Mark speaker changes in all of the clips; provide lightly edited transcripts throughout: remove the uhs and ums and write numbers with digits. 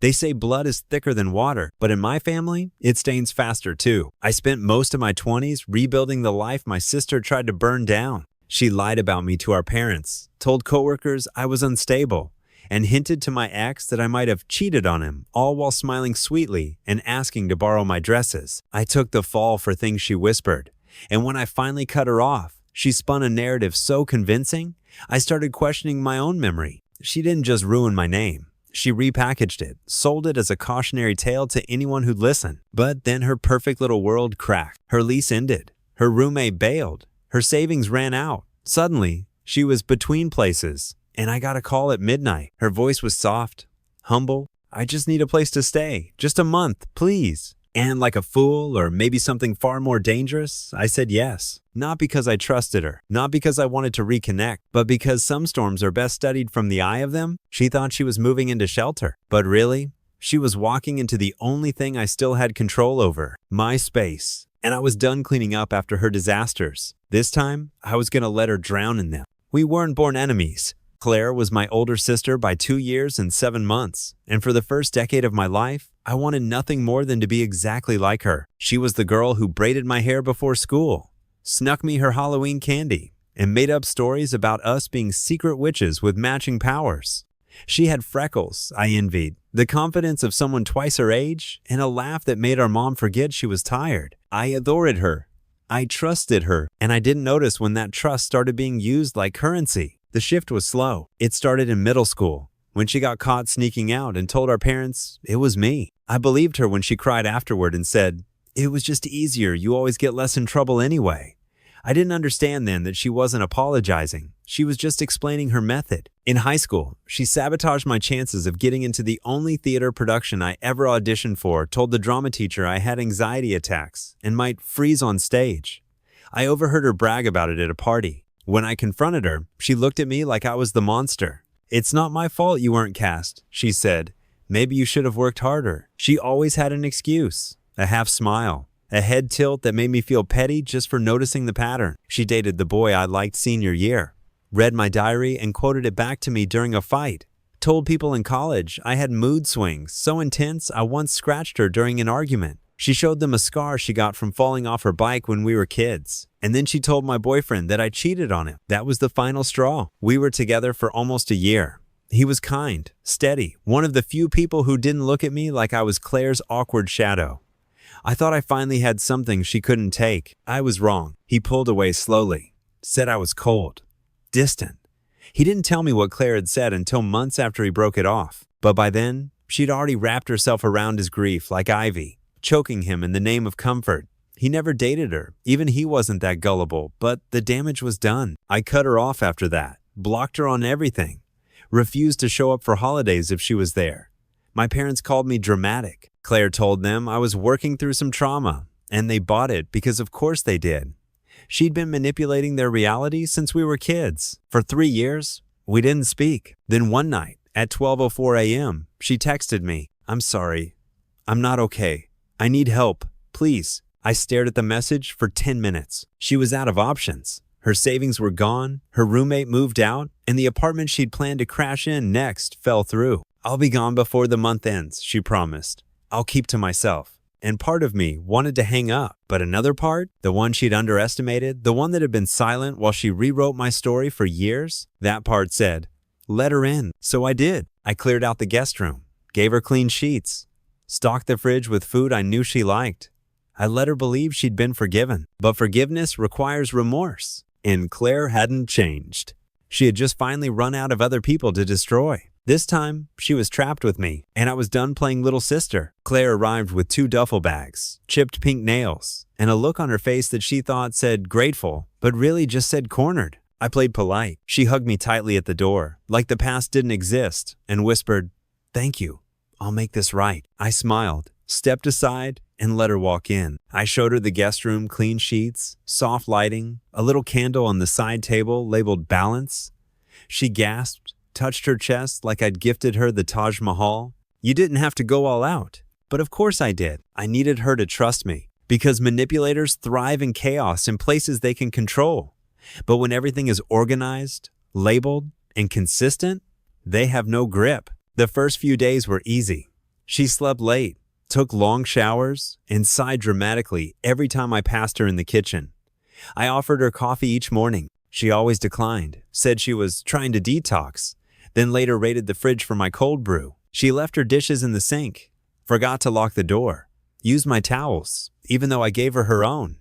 Speaker 1: They say blood is thicker than water, but in my family, it stains faster too. I spent most of my 20s rebuilding the life my sister tried to burn down. She lied about me to our parents, told coworkers I was unstable, and hinted to my ex that I might have cheated on him, all while smiling sweetly and asking to borrow my dresses. I took the fall for things she whispered, and when I finally cut her off, she spun a narrative so convincing, I started questioning my own memory. She didn't just ruin my name. She repackaged it, sold it as a cautionary tale to anyone who'd listen. But then her perfect little world cracked. Her lease ended. Her roommate bailed. Her savings ran out. Suddenly, she was between places, and I got a call at midnight. Her voice was soft, humble. I just need a place to stay. Just a month, please. And like a fool, or maybe something far more dangerous, I said yes. Not because I trusted her, not because I wanted to reconnect, but because some storms are best studied from the eye of them. She thought she was moving into shelter, but really, she was walking into the only thing I still had control over, my space. And I was done cleaning up after her disasters. This time, I was gonna let her drown in them. We weren't born enemies. Claire was my older sister by 2 years and 7 months, and for the first decade of my life, I wanted nothing more than to be exactly like her. She was the girl who braided my hair before school, snuck me her Halloween candy, and made up stories about us being secret witches with matching powers. She had freckles I envied, the confidence of someone twice her age, and a laugh that made our mom forget she was tired. I adored her. I trusted her, and I didn't notice when that trust started being used like currency. The shift was slow. It started in middle school, when she got caught sneaking out and told our parents it was me. I believed her when she cried afterward and said, "It was just easier, you always get less in trouble anyway." I didn't understand then that she wasn't apologizing. She was just explaining her method. In high school, she sabotaged my chances of getting into the only theater production I ever auditioned for, told the drama teacher I had anxiety attacks and might freeze on stage. I overheard her brag about it at a party. When I confronted her, she looked at me like I was the monster. "It's not my fault you weren't cast," she said. "Maybe you should have worked harder." She always had an excuse, a half smile, a head tilt that made me feel petty just for noticing the pattern. She dated the boy I liked senior year, read my diary and quoted it back to me during a fight, told people in college I had mood swings so intense I once scratched her during an argument. She showed them a scar she got from falling off her bike when we were kids. And then she told my boyfriend that I cheated on him. That was the final straw. We were together for almost a year. He was kind, steady, one of the few people who didn't look at me like I was Claire's awkward shadow. I thought I finally had something she couldn't take. I was wrong. He pulled away slowly, said I was cold, distant. He didn't tell me what Claire had said until months after he broke it off. But by then, she'd already wrapped herself around his grief like ivy, choking him in the name of comfort. He never dated her. Even he wasn't that gullible, but the damage was done. I cut her off after that, blocked her on everything, refused to show up for holidays if she was there. My parents called me dramatic. Claire told them I was working through some trauma, and they bought it because of course they did. She'd been manipulating their reality since we were kids. For 3 years, we didn't speak. Then one night, at 12:04 a.m., she texted me, "I'm sorry. I'm not okay. I need help. Please." I stared at the message for 10 minutes. She was out of options. Her savings were gone, her roommate moved out, and the apartment she'd planned to crash in next fell through. "I'll be gone before the month ends," she promised. "I'll keep to myself." And part of me wanted to hang up, but another part, the one she'd underestimated, the one that had been silent while she rewrote my story for years, that part said, "Let her in." So I did. I cleared out the guest room, gave her clean sheets, stocked the fridge with food I knew she liked. I let her believe she'd been forgiven. But forgiveness requires remorse. And Claire hadn't changed. She had just finally run out of other people to destroy. This time, she was trapped with me, and I was done playing little sister. Claire arrived with 2 duffel bags, chipped pink nails, and a look on her face that she thought said grateful, but really just said cornered. I played polite. She hugged me tightly at the door, like the past didn't exist, and whispered, "Thank you. I'll make this right." I smiled, stepped aside, and let her walk in. I showed her the guest room, clean sheets, soft lighting, a little candle on the side table labeled balance. She gasped, touched her chest like I'd gifted her the Taj Mahal. "You didn't have to go all out." But of course I did. I needed her to trust me, because manipulators thrive in chaos in places they can control. But when everything is organized, labeled, and consistent, they have no grip. The first few days were easy. She slept late, took long showers, and sighed dramatically every time I passed her in the kitchen. I offered her coffee each morning. She always declined, said she was trying to detox, then later raided the fridge for my cold brew. She left her dishes in the sink, forgot to lock the door, used my towels, even though I gave her her own.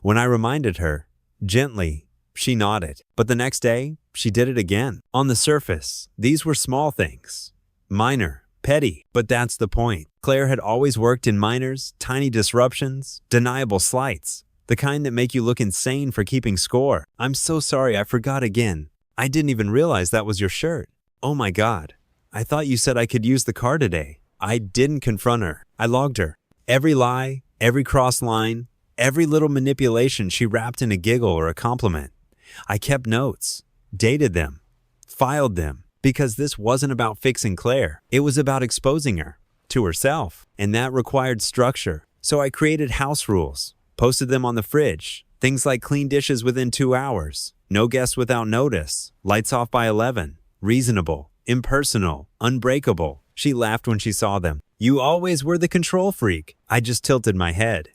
Speaker 1: When I reminded her, gently, she nodded. But the next day, she did it again. On the surface, these were small things. Minor, petty, but that's the point. Claire had always worked in minors, tiny disruptions, deniable slights, the kind that make you look insane for keeping score. I'm so sorry, I forgot again. I didn't even realize that was your shirt. Oh my God. I thought you said I could use the car today. I didn't confront her. I logged her. Every lie, every cross line, every little manipulation she wrapped in a giggle or a compliment. I kept notes, dated them, filed them, because this wasn't about fixing Claire. It was about exposing her to herself, and that required structure. So I created house rules, posted them on the fridge. Things like clean dishes within 2 hours, no guests without notice, lights off by 11, reasonable, impersonal, unbreakable. She laughed when she saw them. You always were the control freak. I just tilted my head.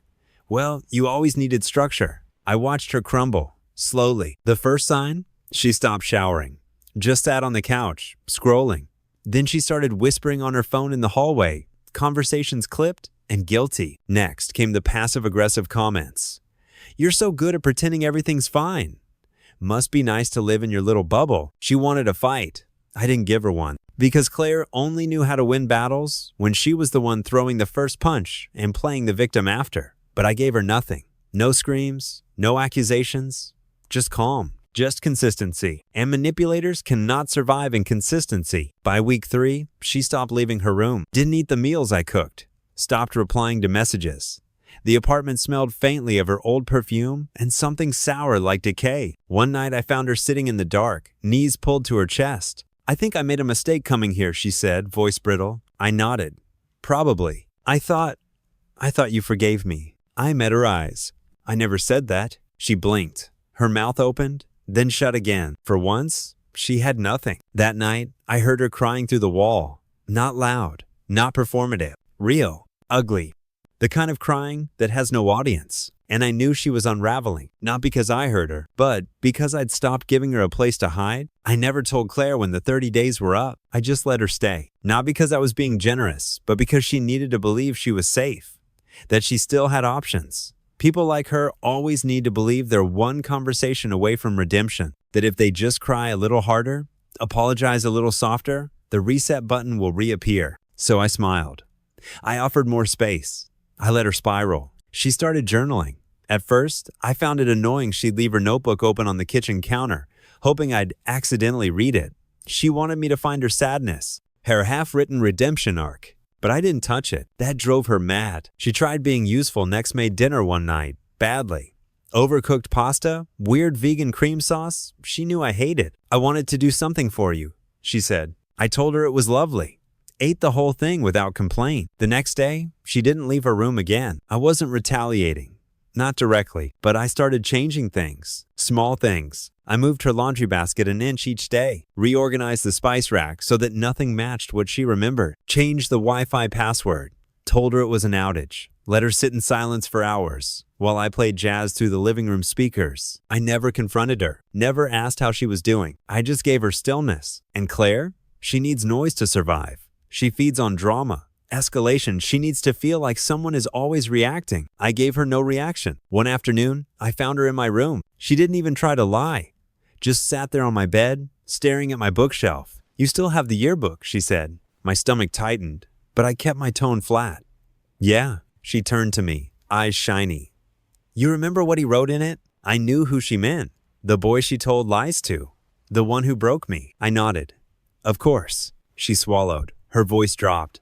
Speaker 1: Well, you always needed structure. I watched her crumble, slowly. The first sign? She stopped showering. Just sat on the couch, scrolling. Then she started whispering on her phone in the hallway, conversations clipped and guilty. Next came the passive-aggressive comments. You're so good at pretending everything's fine. Must be nice to live in your little bubble. She wanted a fight. I didn't give her one. Because Claire only knew how to win battles when she was the one throwing the first punch and playing the victim after. But I gave her nothing. No screams, no accusations, just calm, just consistency. And manipulators cannot survive inconsistency. By week 3, she stopped leaving her room, didn't eat the meals I cooked, stopped replying to messages. The apartment smelled faintly of her old perfume and something sour like decay. One night I found her sitting in the dark, knees pulled to her chest. I think I made a mistake coming here, she said, voice brittle. I nodded. Probably. I thought you forgave me. I met her eyes. I never said that. She blinked. Her mouth opened, then shut again. For once, she had nothing. That night, I heard her crying through the wall. Not loud, not performative, real, ugly. The kind of crying that has no audience. And I knew she was unraveling, not because I heard her, but because I'd stopped giving her a place to hide. I never told Claire when the 30 days were up. I just let her stay. Not because I was being generous, but because she needed to believe she was safe, that she still had options. People like her always need to believe they're one conversation away from redemption, that if they just cry a little harder, apologize a little softer, the reset button will reappear. So I smiled. I offered more space. I let her spiral. She started journaling. At first, I found it annoying she'd leave her notebook open on the kitchen counter, hoping I'd accidentally read it. She wanted me to find her sadness, her half-written redemption arc. But I didn't touch it. That drove her mad. She tried being useful, next made dinner one night, badly. Overcooked pasta, weird vegan cream sauce, she knew I hated. I wanted to do something for you, she said. I told her it was lovely. Ate the whole thing without complaint. The next day, she didn't leave her room again. I wasn't retaliating. Not directly, but I started changing things. Small things. I moved her laundry basket an inch each day, reorganized the spice rack so that nothing matched what she remembered, changed the Wi-Fi password, told her it was an outage, let her sit in silence for hours while I played jazz through the living room speakers. I never confronted her, never asked how she was doing. I just gave her stillness. And Claire? She needs noise to survive. She feeds on drama. Escalation. She needs to feel like someone is always reacting. I gave her no reaction. One afternoon, I found her in my room. She didn't even try to lie. Just sat there on my bed, staring at my bookshelf. You still have the yearbook, she said. My stomach tightened, but I kept my tone flat. Yeah, she turned to me, eyes shiny. You remember what he wrote in it? I knew who she meant. The boy she told lies to. The one who broke me. I nodded. Of course. She swallowed. Her voice dropped.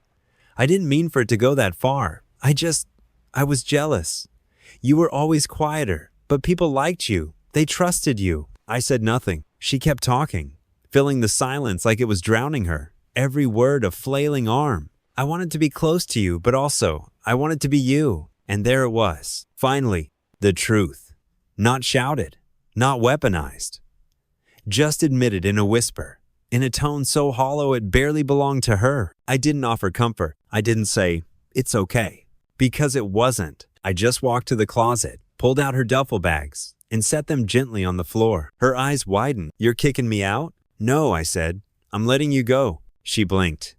Speaker 1: I didn't mean for it to go that far. I was jealous. You were always quieter, but people liked you. They trusted you. I said nothing. She kept talking, filling the silence like it was drowning her. Every word a flailing arm. I wanted to be close to you, but also, I wanted to be you. And there it was. Finally, the truth. Not shouted, not weaponized. Just admitted in a whisper. in a tone so hollow it barely belonged to her. I didn't offer comfort. I didn't say, "It's okay," because it wasn't. I just walked to the closet, pulled out her duffel bags, and set them gently on the floor. Her eyes widened. "You're kicking me out?" "No," I said. "I'm letting you go." She blinked.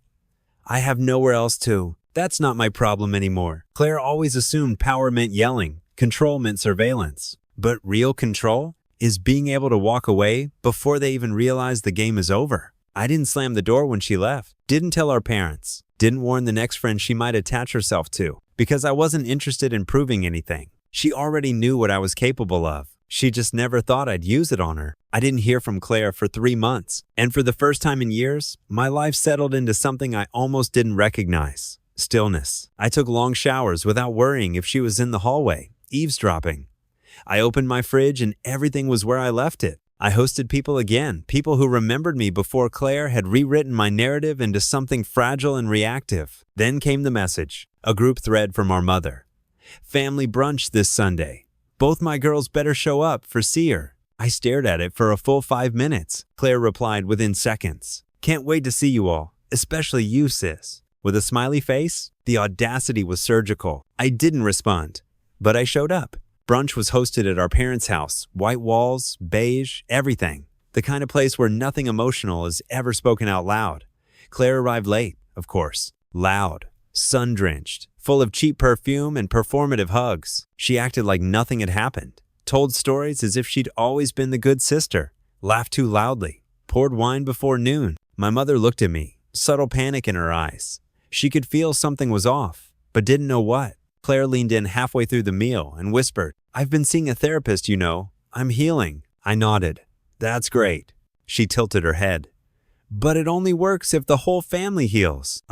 Speaker 1: "I have nowhere else to. That's not my problem anymore." Claire always assumed power meant yelling, control meant surveillance. But real control is being able to walk away before they even realize the game is over. I didn't slam the door when she left, didn't tell our parents, didn't warn the next friend she might attach herself to, because I wasn't interested in proving anything. She already knew what I was capable of. She just never thought I'd use it on her. I didn't hear from Claire for 3 months, and for the first time in years, my life settled into something I almost didn't recognize: stillness. I took long showers without worrying if she was in the hallway, eavesdropping. I opened my fridge and everything was where I left it. I hosted people again, people who remembered me before Claire had rewritten my narrative into something fragile and reactive. Then came the message, a group thread from our mother. "Family brunch this Sunday. Both my girls better show up for Seer." I stared at it for a full 5 minutes. Claire replied within seconds, "Can't wait to see you all, especially you, sis." With a smiley face, the audacity was surgical. I didn't respond, but I showed up. Brunch was hosted at our parents' house. White walls, beige, everything. The kind of place where nothing emotional is ever spoken out loud. Claire arrived late, of course. Loud, sun-drenched, full of cheap perfume and performative hugs. She acted like nothing had happened. Told stories as if she'd always been the good sister. Laughed too loudly. Poured wine before noon. My mother looked at me, subtle panic in her eyes. She could feel something was off, but didn't know what. Claire leaned in halfway through the meal and whispered, "I've been seeing a therapist, you know. I'm healing." I nodded. "That's great." She tilted her head. "But it only works if the whole family heals."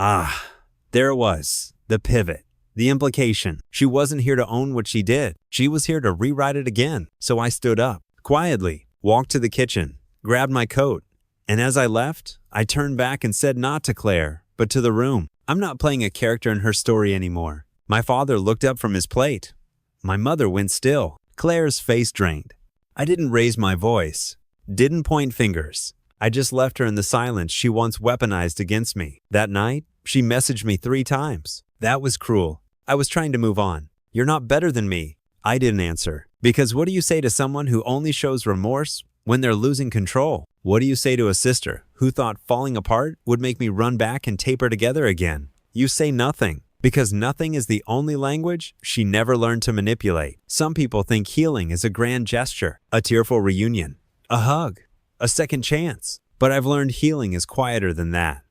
Speaker 1: There it was. The pivot. The implication. She wasn't here to own what she did. She was here to rewrite it again. So I stood up, quietly, walked to the kitchen, grabbed my coat, and as I left, I turned back and said not to Claire, but to the room, "I'm not playing a character in her story anymore." My father looked up from his plate. My mother went still. Claire's face drained. I didn't raise my voice, didn't point fingers. I just left her in the silence she once weaponized against me. That night, she messaged me 3 times. That was cruel. I was trying to move on. "You're not better than me." I didn't answer. Because what do you say to someone who only shows remorse when they're losing control? What do you say to a sister who thought falling apart would make me run back and taper together again? You say nothing. Because nothing is the only language she never learned to manipulate. Some people think healing is a grand gesture, a tearful reunion, a hug, a second chance. But I've learned healing is quieter than that.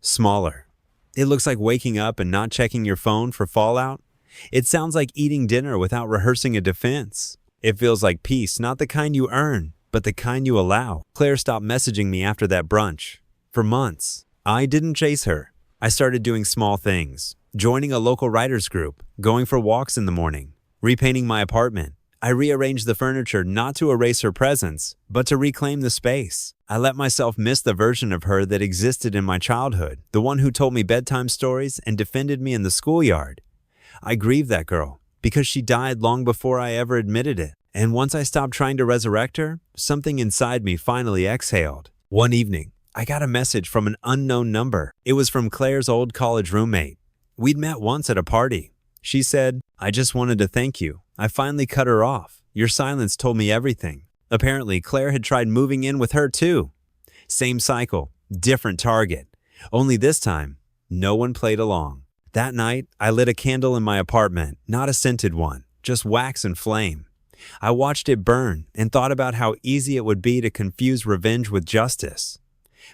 Speaker 1: Smaller. It looks like waking up and not checking your phone for fallout. It sounds like eating dinner without rehearsing a defense. It feels like peace, not the kind you earn, but the kind you allow. Claire stopped messaging me after that brunch. For months, I didn't chase her. I started doing small things. Joining a local writers group, going for walks in the morning, repainting my apartment. I rearranged the furniture not to erase her presence, but to reclaim the space. I let myself miss the version of her that existed in my childhood, the one who told me bedtime stories and defended me in the schoolyard. I grieved that girl because she died long before I ever admitted it. And once I stopped trying to resurrect her, something inside me finally exhaled. One evening, I got a message from an unknown number. It was from Claire's old college roommate. We'd met once at a party. She said, "I just wanted to thank you. I finally cut her off. Your silence told me everything." Apparently, Claire had tried moving in with her too. Same cycle, different target. Only this time, no one played along. That night, I lit a candle in my apartment, not a scented one, just wax and flame. I watched it burn and thought about how easy it would be to confuse revenge with justice.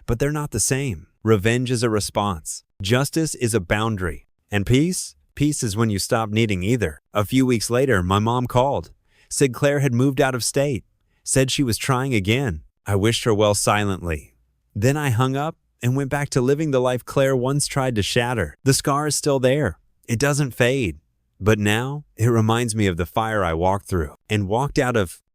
Speaker 1: But they're not the same. Revenge is a response. Justice is a boundary. And peace? Peace is when you stop needing either. A few weeks later, my mom called. Said Claire had moved out of state. Said she was trying again. I wished her well silently. Then I hung up and went back to living the life Claire once tried to shatter. The scar is still there. It doesn't fade. But now, it reminds me of the fire I walked through and walked out of